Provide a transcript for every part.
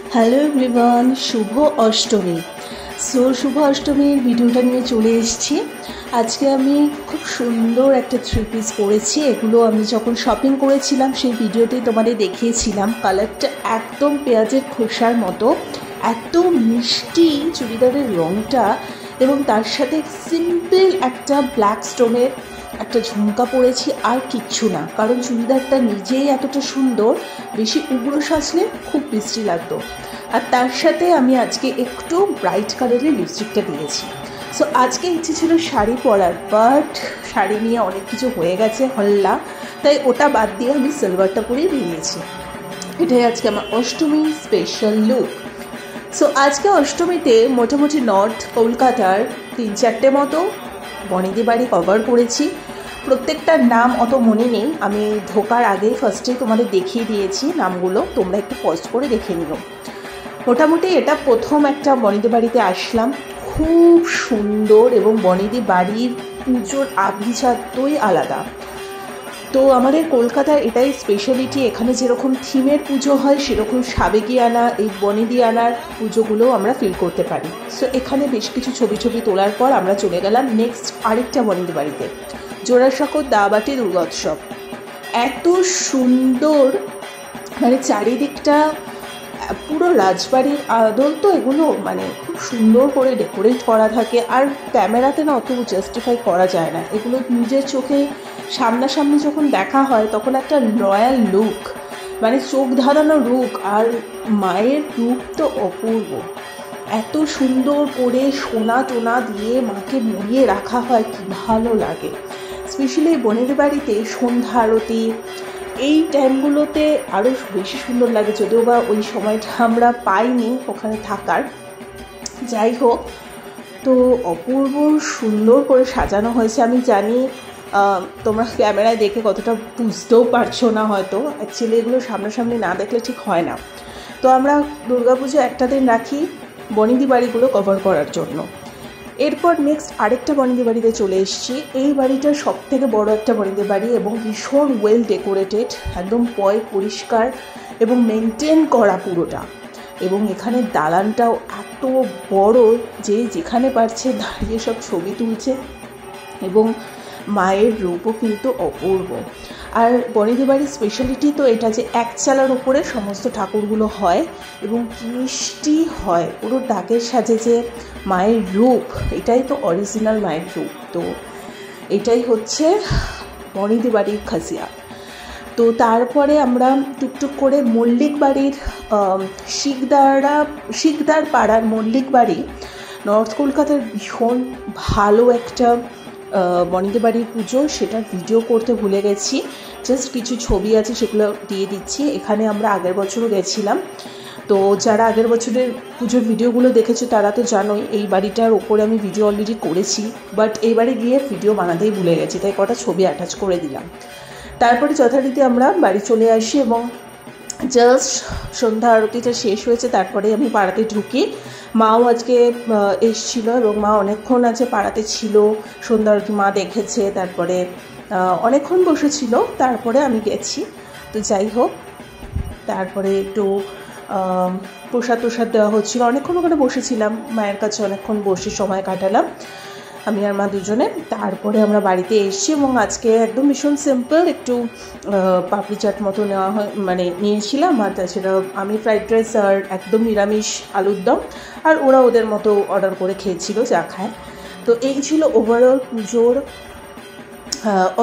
Hello everyone, শুভ অষ্টমী। শুভ অষ্টমীর ভিডিওটা নিয়ে চলে এসেছি। আজকে আমি খুব সুন্দর একটা 3 পিস পরেছি। এগুলো আমি যখন শপিং করেছিলাম সেই ভিডিওতেই তোমাদের দেখিয়েছিলাম। কালারটা একদম পেঁয়াজের খোসার মতো, এত মিষ্টি চুড়িদারের রঙটা, এবং তার সাথে সিম্পল একটা ব্ল্যাক স্টোনের একটা ঝুমকা পরেছি, আর কিচ্ছু না। কারণ চুড়িদারটা নিজেই এতটা সুন্দর, বেশি উগ্র সাজলে খুব বিশ্রী লাগতো। আর তার সাথে আমি আজকে একটু ব্রাইট কালারের লিপস্টিকটা দিয়েছি। সো আজকে ইচ্ছে ছিল শাড়ি পরার, বাট শাড়ি নিয়ে অনেক কিছু হয়ে গেছে হল্লা, তাই ওটা বাদ দিয়ে আমি সিলভারটা পরেই বেরিয়েছি। এটাই আজকে আমার অষ্টমী স্পেশাল লুক। সো আজকে অষ্টমীতে মোটামুটি নর্থ কলকাতার 3-4টে মতো বনেদি বাড়ি কভার করেছি। প্রত্যেকটার নাম অত মনে নেই, আমি ঢোকার আগেই ফার্স্টে তোমাদের দেখিয়ে দিয়েছি নামগুলো, তোমরা একটু পজ করে দেখে নিও। মোটামুটি এটা প্রথম একটা বনেদি বাড়িতে আসলাম, খুব সুন্দর, এবং বনেদি বাড়ির পুজোর আভিজাত্যই আলাদা। তো আমাদের কলকাতার এটাই স্পেশালিটি, এখানে যেরকম থিমের পুজো হয় সেরকম সাবেকিয়ানা এই বনেদিয়ানার পুজোগুলোও আমরা ফিল করতে পারি। সো এখানে বেশ কিছু ছবি তোলার পর আমরা চলে গেলাম নেক্সট আরেকটা বনেদি বাড়িতে, জোড়াসাঁকোর দাবাটি দুর্গোৎসব। এত সুন্দর, মানে চারিদিকটা পুরো রাজবাড়ির আদল তো এগুলো, মানে খুব সুন্দর করে ডেকোরেট করা থাকে। আর ক্যামেরাতে না অত জাস্টিফাই করা যায় না, এগুলো নিজের চোখে সামনাসামনি যখন দেখা হয় তখন একটা রয়্যাল লুক, মানে চোখ ধাঁধানো রূপ। আর মায়ের রূপ তো অপূর্ব, এত সুন্দর করে সোনা টোনা দিয়ে মাকে মুড়িয়ে রাখা হয়, কি ভালো লাগে। স্পেশালি বনেদি বাড়িতে সন্ধ্যা আরতি এই টাইমগুলোতে আরও বেশি সুন্দর লাগে, যদিও বা ওই সময়টা আমরা পাইনি ওখানে থাকার। যাই হোক, তো অপূর্ব সুন্দর করে সাজানো হয়েছে। আমি জানি তোমরা ক্যামেরায় দেখে কতটা বুঝতেও পারছো না হয়তো, অ্যাকচুয়ালি এগুলো সামনাসামনি না দেখলে ঠিক হয় না। তো আমরা দুর্গাপুজো একটা দিন রাখি বনেদি বাড়িগুলো কভার করার জন্য। এরপর নেক্সট আরেকটা বনেদি বাড়িতে চলে এসেছি। এই বাড়িটা সব থেকে বড় একটা বনেদি বাড়ি, এবং ভীষণ ওয়েল ডেকোরেটেড, একদম পরিষ্কার এবং মেনটেন করা পুরোটা। এবং এখানে দালানটাও এত বড় যে যেখানে পারছে দাঁড়িয়ে সব ছবি তুলছে, এবং মায়ের রূপও কিন্তু অপূর্ব। আর বনেদি বাড়ির স্পেশালিটি তো এটা যে এক চালার উপরে সমস্ত ঠাকুরগুলো হয়, এবং কি মিষ্টি হয়, পুরো ডাকের সাজে যে মায়ের রূপ, এটাই তো অরিজিনাল মায়ের রূপ। তো এটাই হচ্ছে বনেদি বাড়ির খাসিয়াত। তো তারপরে আমরা টুকটুক করে মল্লিক বাড়ির শিকদার পাড়ার মল্লিক বাড়ি, নর্থ কলকাতার ভীষণ ভালো একটা বনেদি বাড়ির পুজো, সেটার ভিডিও করতে ভুলে গেছি। জাস্ট কিছু ছবি আছে, সেগুলো দিয়ে দিচ্ছি। এখানে আমরা আগের বছরও গেছিলাম। তো যারা আগের বছরের পুজোর ভিডিওগুলো দেখেছো তারা তো জানোই, এই বাড়িটার ওপরে আমি ভিডিও অলরেডি করেছি, বাট এইবারে গিয়ে ভিডিও বানাতেই ভুলে গেছি, তাই কটা ছবি অ্যাটাচ করে দিলাম। তারপরে যথারীতি আমরা বাড়ি চলে আসি, এবং জাস্ট সন্ধ্যা আরতিটা শেষ হয়েছে, তারপরে আমি পাড়াতে ঢুকি। মাও আজকে এসছিল, এবং মা অনেকক্ষণ আছে পাড়াতে ছিল, সন্ধ্যা আরতি মা দেখেছে, তারপরে অনেকক্ষণ বসেছিল, তারপরে আমি গেছি। তো যাই হোক, তারপরে একটু প্রসাদ দেওয়া হচ্ছিলো, অনেকক্ষণ ওখানে বসেছিলাম মায়ের কাছে, অনেকক্ষণ বসে সময় কাটালাম আমি আর মা দুজনে। তারপরে আমরা বাড়িতে এসেছি, এবং আজকে একদম ভীষণ সিম্পল একটু পাপড়ি চাট মতো নেওয়া হয়, মানে নিয়েছিলাম। আর তাছাড়া আমি ফ্রাইড রাইস আর একদম নিরামিষ আলুর দম, আর ওরা ওদের মতো অর্ডার করে খেয়েছিল যা খায়। তো এই ছিল ওভারঅল পুজোর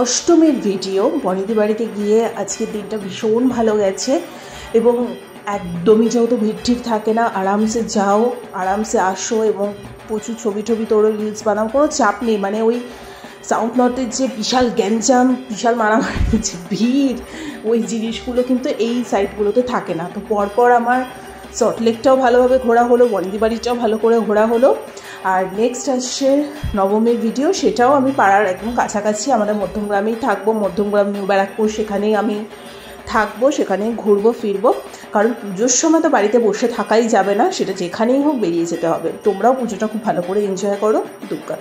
অষ্টমীর ভিডিও। বনেদি বাড়িতে গিয়ে আজকের দিনটা ভীষণ ভালো গেছে, এবং একদমই যেহেতু ভিড় ঠিক থাকে না, আরামসে যাও, আরামসে আসো, এবং প্রচুর ছবি তোরো, রিলস বানাও, কোনো চাপ নেই। মানে ওই সাউথ নর্থের যে বিশাল গ্যাঞ্জাম, বিশাল মারামারি যে ভিড়, ওই জিনিসগুলো কিন্তু এই সাইডগুলোতে থাকে না। তো পরপর আমার সল্টলেকটাও ভালোভাবে ঘোরা হলো, বনেদি বাড়িটাও ভালো করে ঘোরা হলো। আর নেক্সট আসছে নবমীর ভিডিও, সেটাও আমি পাড়ার একদম কাছাকাছি, আমাদের মধ্যমগ্রামেই থাকবো, মধ্যমগ্রাম নিউ ব্যারাকপুর, সেখানেই আমি থাকবো, সেখানেই ঘুরবো ফিরবো। কারণ পুজোর সময় তো বাড়িতে বসে থাকাই যাবে না, সেটা যেখানেই হোক বেরিয়ে যেতে হবে। তোমরাও পুজোটা খুব ভালো করে এনজয় করো। দুর্গা।